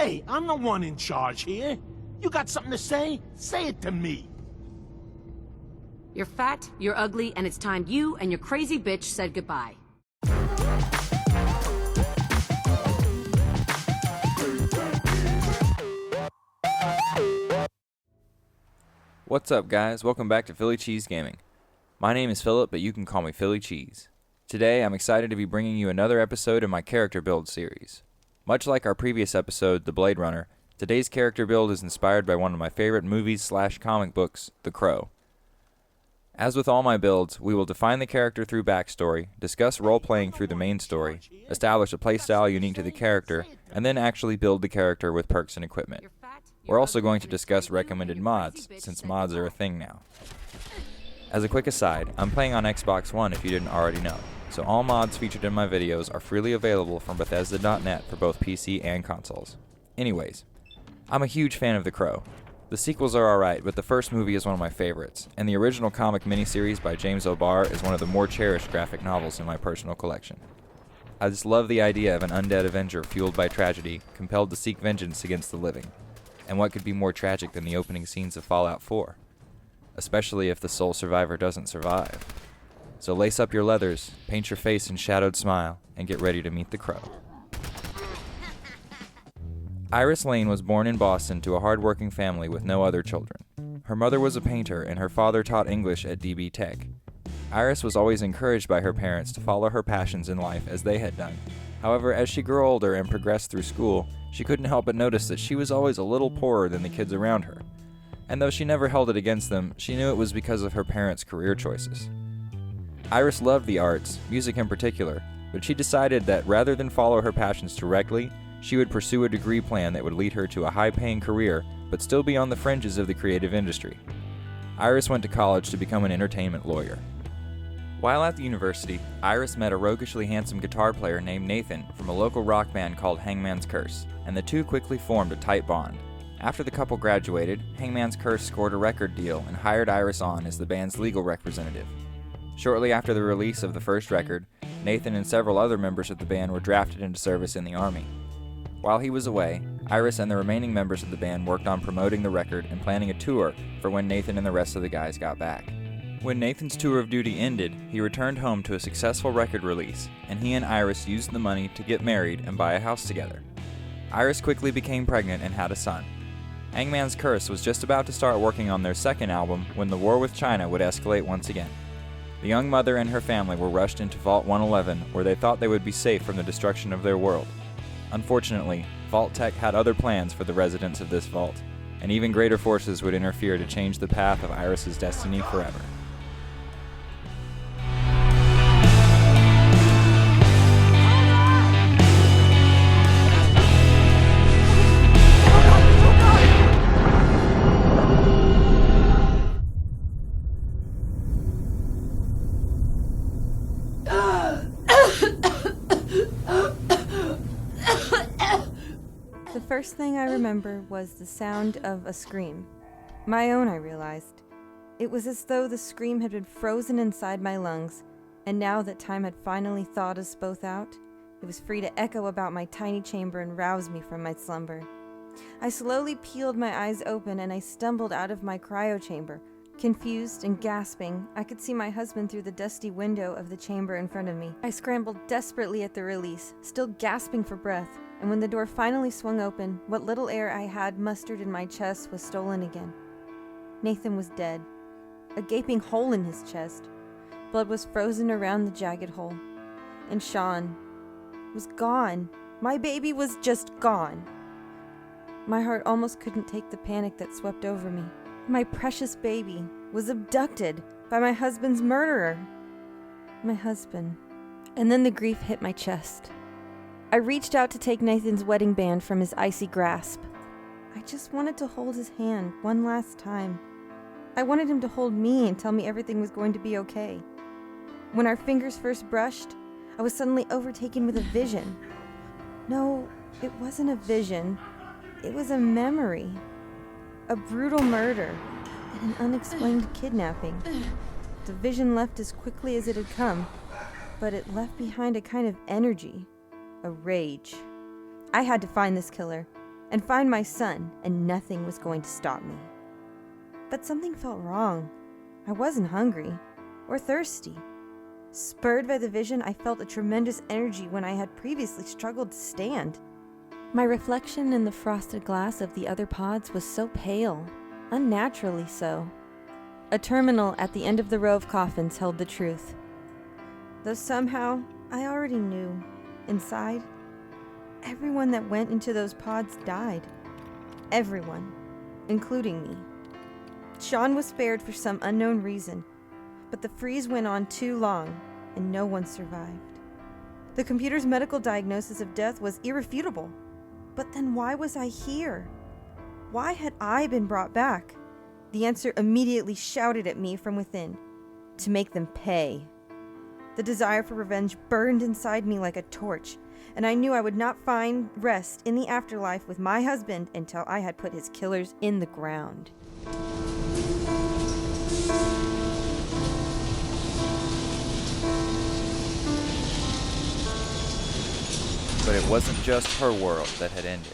Hey, I'm the one in charge here. You got something to say? Say it to me. You're fat, you're ugly, and it's time you and your crazy bitch said goodbye. What's up, guys? Welcome back to PhillyCheese Gaming. My name is Philip, but you can call me Philly Cheese. Today, I'm excited to be bringing you another episode in my character build series. Much like our previous episode, The Blade Runner, today's character build is inspired by one of my favorite movies/comic books, The Crow. As with all my builds, we will define the character through backstory, discuss role-playing through the main story, establish a playstyle unique to the character, and then actually build the character with perks and equipment. We're also going to discuss recommended mods, since mods are a thing now. As a quick aside, I'm playing on Xbox One if you didn't already know, so all mods featured in my videos are freely available from Bethesda.net for both PC and consoles. Anyways, I'm a huge fan of The Crow. The sequels are alright, but the first movie is one of my favorites, and the original comic miniseries by James O'Barr is one of the more cherished graphic novels in my personal collection. I just love the idea of an undead Avenger fueled by tragedy, compelled to seek vengeance against the living. And what could be more tragic than the opening scenes of Fallout 4? Especially if the sole survivor doesn't survive. So lace up your leathers, paint your face in shadowed smile, and get ready to meet the Crow. Iris Lane was born in Boston to a hard-working family with no other children. Her mother was a painter, and her father taught English at DB Tech. Iris was always encouraged by her parents to follow her passions in life as they had done. However, as she grew older and progressed through school, she couldn't help but notice that she was always a little poorer than the kids around her. And though she never held it against them, she knew it was because of her parents' career choices. Iris loved the arts, music in particular, but she decided that rather than follow her passions directly, she would pursue a degree plan that would lead her to a high-paying career, but still be on the fringes of the creative industry. Iris went to college to become an entertainment lawyer. While at the university, Iris met a roguishly handsome guitar player named Nathan from a local rock band called Hangman's Curse, and the two quickly formed a tight bond. After the couple graduated, Hangman's Curse scored a record deal and hired Iris on as the band's legal representative. Shortly after the release of the first record, Nathan and several other members of the band were drafted into service in the Army. While he was away, Iris and the remaining members of the band worked on promoting the record and planning a tour for when Nathan and the rest of the guys got back. When Nathan's tour of duty ended, he returned home to a successful record release, and he and Iris used the money to get married and buy a house together. Iris quickly became pregnant and had a son. Hangman's Curse was just about to start working on their second album when the war with China would escalate once again. The young mother and her family were rushed into Vault 111, where they thought they would be safe from the destruction of their world. Unfortunately, Vault Tech had other plans for the residents of this vault, and even greater forces would interfere to change the path of Iris's destiny forever. The first thing I remember was the sound of a scream. My own, I realized. It was as though the scream had been frozen inside my lungs, and now that time had finally thawed us both out, it was free to echo about my tiny chamber and rouse me from my slumber. I slowly peeled my eyes open and I stumbled out of my cryo chamber. Confused and gasping, I could see my husband through the dusty window of the chamber in front of me. I scrambled desperately at the release, still gasping for breath, and when the door finally swung open, what little air I had mustered in my chest was stolen again. Nathan was dead, a gaping hole in his chest. Blood was frozen around the jagged hole. And Sean was gone. My baby was just gone. My heart almost couldn't take the panic that swept over me. My precious baby was abducted by my husband's murderer. My husband. And then the grief hit my chest. I reached out to take Nathan's wedding band from his icy grasp. I just wanted to hold his hand one last time. I wanted him to hold me and tell me everything was going to be okay. When our fingers first brushed, I was suddenly overtaken with a vision. No, it wasn't a vision. It was a memory. A brutal murder and an unexplained kidnapping. The vision left as quickly as it had come, but it left behind a kind of energy. A rage. I had to find this killer, and find my son, and nothing was going to stop me. But something felt wrong. I wasn't hungry or thirsty. Spurred by the vision, I felt a tremendous energy when I had previously struggled to stand. My reflection in the frosted glass of the other pods was so pale, unnaturally so. A terminal at the end of the row of coffins held the truth. Though somehow, I already knew. Inside, everyone that went into those pods died. Everyone, including me. Sean was spared for some unknown reason, but the freeze went on too long, and no one survived. The computer's medical diagnosis of death was irrefutable. But then why was I here? Why had I been brought back? The answer immediately shouted at me from within. To make them pay. The desire for revenge burned inside me like a torch, and I knew I would not find rest in the afterlife with my husband until I had put his killers in the ground. But it wasn't just her world that had ended.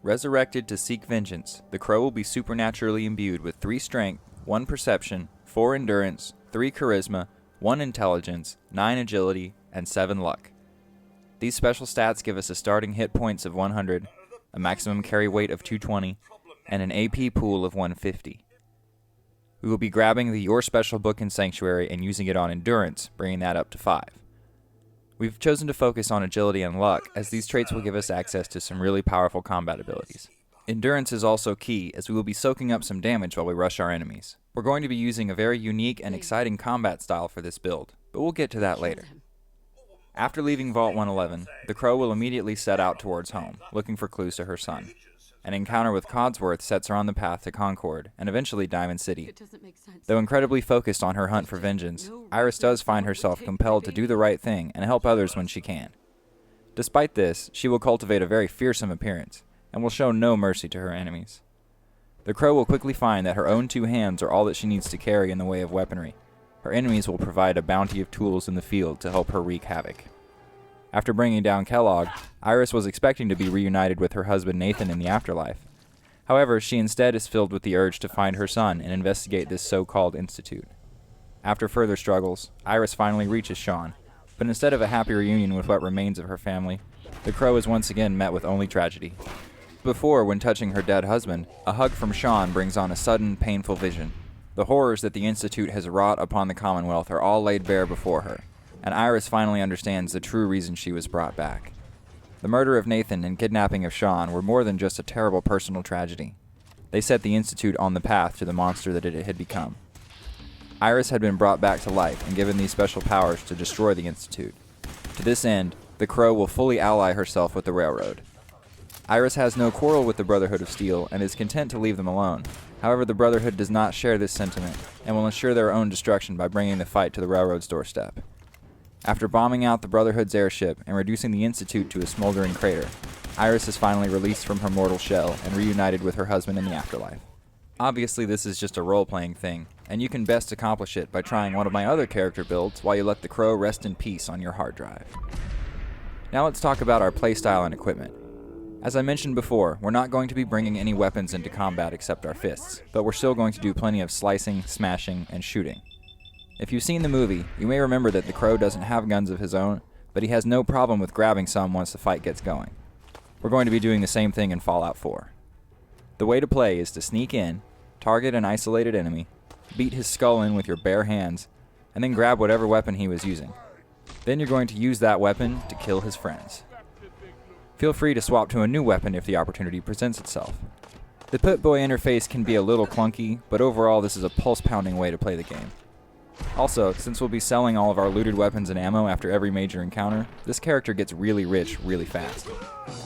Resurrected to seek vengeance, the Crow will be supernaturally imbued with 3 strength, 1 perception, 4 endurance, 3 charisma, 1 intelligence, 9 agility, and 7 luck. These special stats give us a starting hit points of 100, a maximum carry weight of 220, and an AP pool of 150. We will be grabbing the Your Special book in Sanctuary and using it on endurance, bringing that up to 5. We've chosen to focus on agility and luck, as these traits will give us access to some really powerful combat abilities. Endurance is also key, as we will be soaking up some damage while we rush our enemies. We're going to be using a very unique and exciting combat style for this build, but we'll get to that later. After leaving Vault 111, the Crow will immediately set out towards home, looking for clues to her son. An encounter with Codsworth sets her on the path to Concord, and eventually Diamond City. Though incredibly focused on her hunt for vengeance, Iris does find herself compelled to do the right thing and help others when she can. Despite this, she will cultivate a very fearsome appearance, and will show no mercy to her enemies. The Crow will quickly find that her own 2 hands are all that she needs to carry in the way of weaponry. Her enemies will provide a bounty of tools in the field to help her wreak havoc. After bringing down Kellogg, Iris was expecting to be reunited with her husband Nathan in the afterlife. However, she instead is filled with the urge to find her son and investigate this so-called institute. After further struggles, Iris finally reaches Sean, but instead of a happy reunion with what remains of her family, the Crow is once again met with only tragedy. Before, when touching her dead husband, a hug from Sean brings on a sudden, painful vision. The horrors that the institute has wrought upon the Commonwealth are all laid bare before her, and Iris finally understands the true reason she was brought back. The murder of Nathan and kidnapping of Sean were more than just a terrible personal tragedy. They set the Institute on the path to the monster that it had become. Iris had been brought back to life and given these special powers to destroy the Institute. To this end, the Crow will fully ally herself with the Railroad. Iris has no quarrel with the Brotherhood of Steel and is content to leave them alone. However, the Brotherhood does not share this sentiment and will ensure their own destruction by bringing the fight to the Railroad's doorstep. After bombing out the Brotherhood's airship and reducing the Institute to a smoldering crater, Iris is finally released from her mortal shell and reunited with her husband in the afterlife. Obviously, this is just a role-playing thing, and you can best accomplish it by trying one of my other character builds while you let the Crow rest in peace on your hard drive. Now let's talk about our playstyle and equipment. As I mentioned before, we're not going to be bringing any weapons into combat except our fists, but we're still going to do plenty of slicing, smashing, and shooting. If you've seen the movie, you may remember that the Crow doesn't have guns of his own, but he has no problem with grabbing some once the fight gets going. We're going to be doing the same thing in Fallout 4. The way to play is to sneak in, target an isolated enemy, beat his skull in with your bare hands, and then grab whatever weapon he was using. Then you're going to use that weapon to kill his friends. Feel free to swap to a new weapon if the opportunity presents itself. The Pip-Boy interface can be a little clunky, but overall this is a pulse-pounding way to play the game. Also, since we'll be selling all of our looted weapons and ammo after every major encounter, this character gets really rich really fast.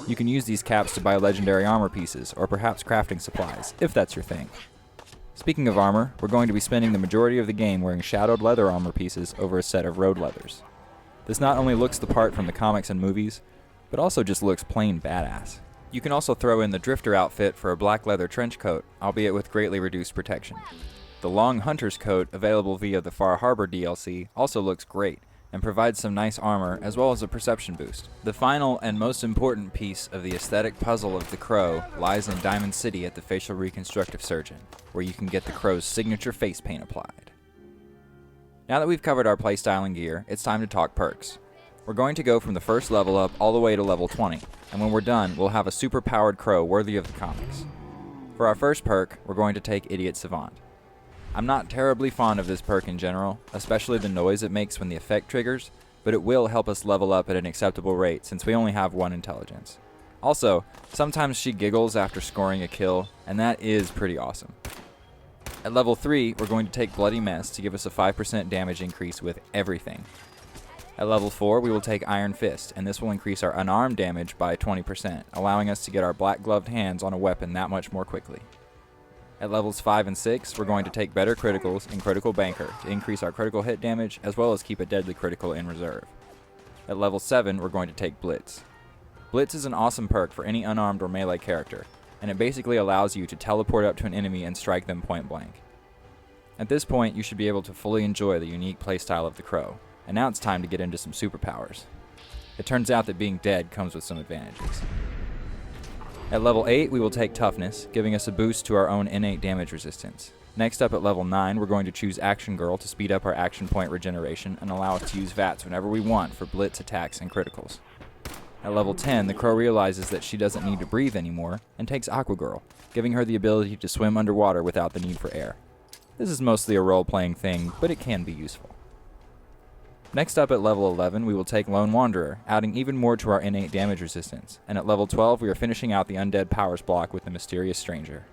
You can use these caps to buy legendary armor pieces, or perhaps crafting supplies, if that's your thing. Speaking of armor, we're going to be spending the majority of the game wearing shadowed leather armor pieces over a set of road leathers. This not only looks the part from the comics and movies, but also just looks plain badass. You can also throw in the Drifter outfit for a black leather trench coat, albeit with greatly reduced protection. The long hunter's coat, available via the Far Harbor DLC, also looks great, and provides some nice armor as well as a perception boost. The final and most important piece of the aesthetic puzzle of the Crow lies in Diamond City at the Facial Reconstructive Surgeon, where you can get the Crow's signature face paint applied. Now that we've covered our playstyle and gear, it's time to talk perks. We're going to go from the first level up all the way to level 20, and when we're done, we'll have a super-powered Crow worthy of the comics. For our first perk, we're going to take Idiot Savant. I'm not terribly fond of this perk in general, especially the noise it makes when the effect triggers, but it will help us level up at an acceptable rate since we only have 1 intelligence. Also, sometimes she giggles after scoring a kill, and that is pretty awesome. At level 3, we're going to take Bloody Mess to give us a 5% damage increase with everything. At level 4, we will take Iron Fist, and this will increase our unarmed damage by 20%, allowing us to get our black gloved hands on a weapon that much more quickly. At levels 5 and 6, we're going to take Better Criticals and Critical Banker to increase our critical hit damage as well as keep a deadly critical in reserve. At level 7, we're going to take Blitz. Blitz is an awesome perk for any unarmed or melee character, and it basically allows you to teleport up to an enemy and strike them point blank. At this point, you should be able to fully enjoy the unique playstyle of the Crow, and now it's time to get into some superpowers. It turns out that being dead comes with some advantages. At level 8, we will take Toughness, giving us a boost to our own innate damage resistance. Next up at level 9, we're going to choose Action Girl to speed up our action point regeneration and allow us to use VATS whenever we want for blitz attacks and criticals. At level 10, the Crow realizes that she doesn't need to breathe anymore and takes Aqua Girl, giving her the ability to swim underwater without the need for air. This is mostly a role-playing thing, but it can be useful. Next up at level 11, we will take Lone Wanderer, adding even more to our innate damage resistance, and at level 12 we are finishing out the Undead powers block with the Mysterious Stranger.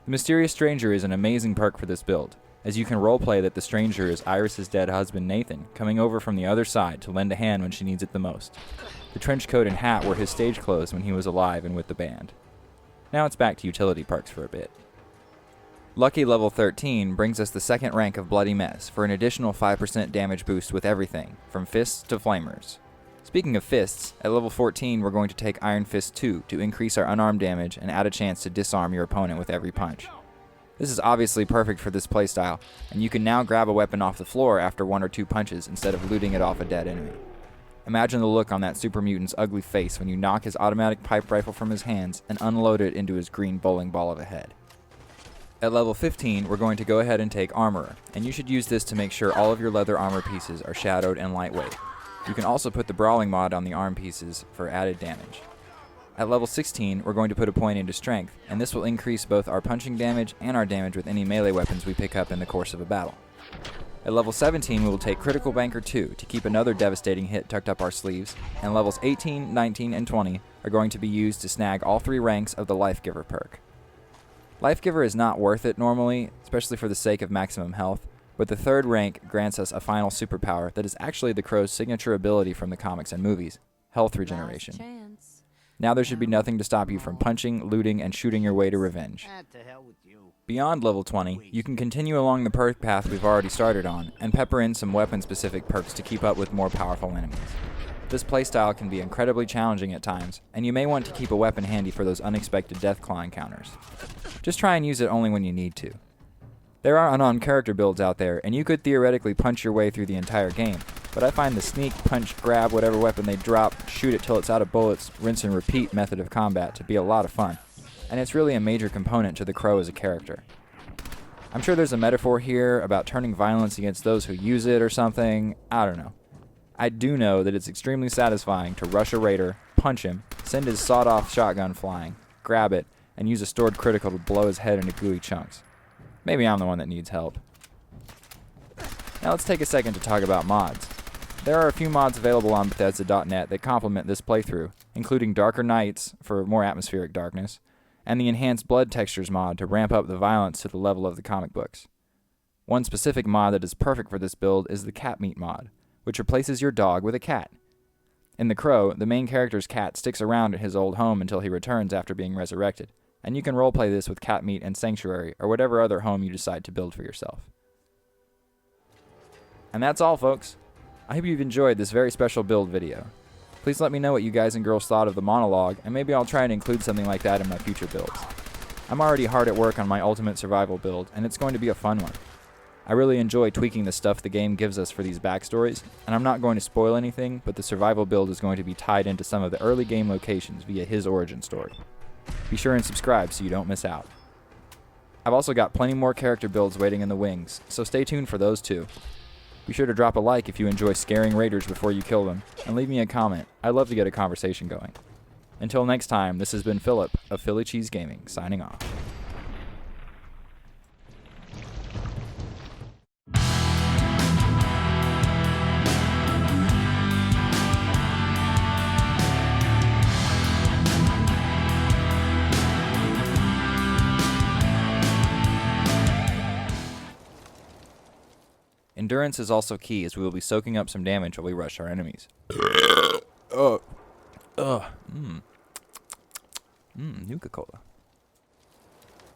The Mysterious Stranger is an amazing perk for this build, as you can roleplay that the stranger is Iris's dead husband Nathan, coming over from the other side to lend a hand when she needs it the most. The trench coat and hat were his stage clothes when he was alive and with the band. Now it's back to utility perks for a bit. Lucky level 13 brings us the second rank of Bloody Mess for an additional 5% damage boost with everything, from fists to flamers. Speaking of fists, at level 14 we're going to take Iron Fist 2 to increase our unarmed damage and add a chance to disarm your opponent with every punch. This is obviously perfect for this playstyle, and you can now grab a weapon off the floor after 1 or 2 punches instead of looting it off a dead enemy. Imagine the look on that super mutant's ugly face when you knock his automatic pipe rifle from his hands and unload it into his green bowling ball of a head. At level 15, we're going to go ahead and take Armorer, and you should use this to make sure all of your leather armor pieces are shadowed and lightweight. You can also put the Brawling mod on the arm pieces for added damage. At level 16, we're going to put a point into Strength, and this will increase both our punching damage and our damage with any melee weapons we pick up in the course of a battle. At level 17, we will take Critical Banker 2 to keep another devastating hit tucked up our sleeves, and levels 18, 19, and 20 are going to be used to snag all 3 ranks of the Life Giver perk. Life Giver is not worth it normally, especially for the sake of maximum health, but the 3rd rank grants us a final superpower that is actually the Crow's signature ability from the comics and movies, health regeneration. Now there should be nothing to stop you from punching, looting, and shooting your way to revenge. Beyond level 20, you can continue along the perk path we've already started on, and pepper in some weapon-specific perks to keep up with more powerful enemies. This playstyle can be incredibly challenging at times, and you may want to keep a weapon handy for those unexpected deathclaw encounters. Just try and use it only when you need to. There are unarmed character builds out there, and you could theoretically punch your way through the entire game, but I find the sneak, punch, grab whatever weapon they drop, shoot it till it's out of bullets, rinse and repeat method of combat to be a lot of fun, and it's really a major component to the Crow as a character. I'm sure there's a metaphor here about turning violence against those who use it or something, I don't know. I do know that it's extremely satisfying to rush a raider, punch him, send his sawed-off shotgun flying, grab it, and use a stored critical to blow his head into gooey chunks. Maybe I'm the one that needs help. Now let's take a second to talk about mods. There are a few mods available on Bethesda.net that complement this playthrough, including Darker Nights for more atmospheric darkness, and the Enhanced Blood Textures mod to ramp up the violence to the level of the comic books. One specific mod that is perfect for this build is the Cat Meat mod, which replaces your dog with a cat. In The Crow, the main character's cat sticks around at his old home until he returns after being resurrected, and you can roleplay this with Cat Meat and Sanctuary, or whatever other home you decide to build for yourself. And that's all, folks. I hope you've enjoyed this very special build video. Please let me know what you guys and girls thought of the monologue, and maybe I'll try and include something like that in my future builds. I'm already hard at work on my ultimate survival build, and it's going to be a fun one. I really enjoy tweaking the stuff the game gives us for these backstories, and I'm not going to spoil anything, but the survival build is going to be tied into some of the early game locations via his origin story. Be sure and subscribe so you don't miss out. I've also got plenty more character builds waiting in the wings, so stay tuned for those too. Be sure to drop a like if you enjoy scaring raiders before you kill them, and leave me a comment. I'd love to get a conversation going. Until next time, this has been Philip of PhillyCheese Gaming, signing off. Endurance is also key, as we will be soaking up some damage while we rush our enemies. Nuka-Cola. Nuka-Cola.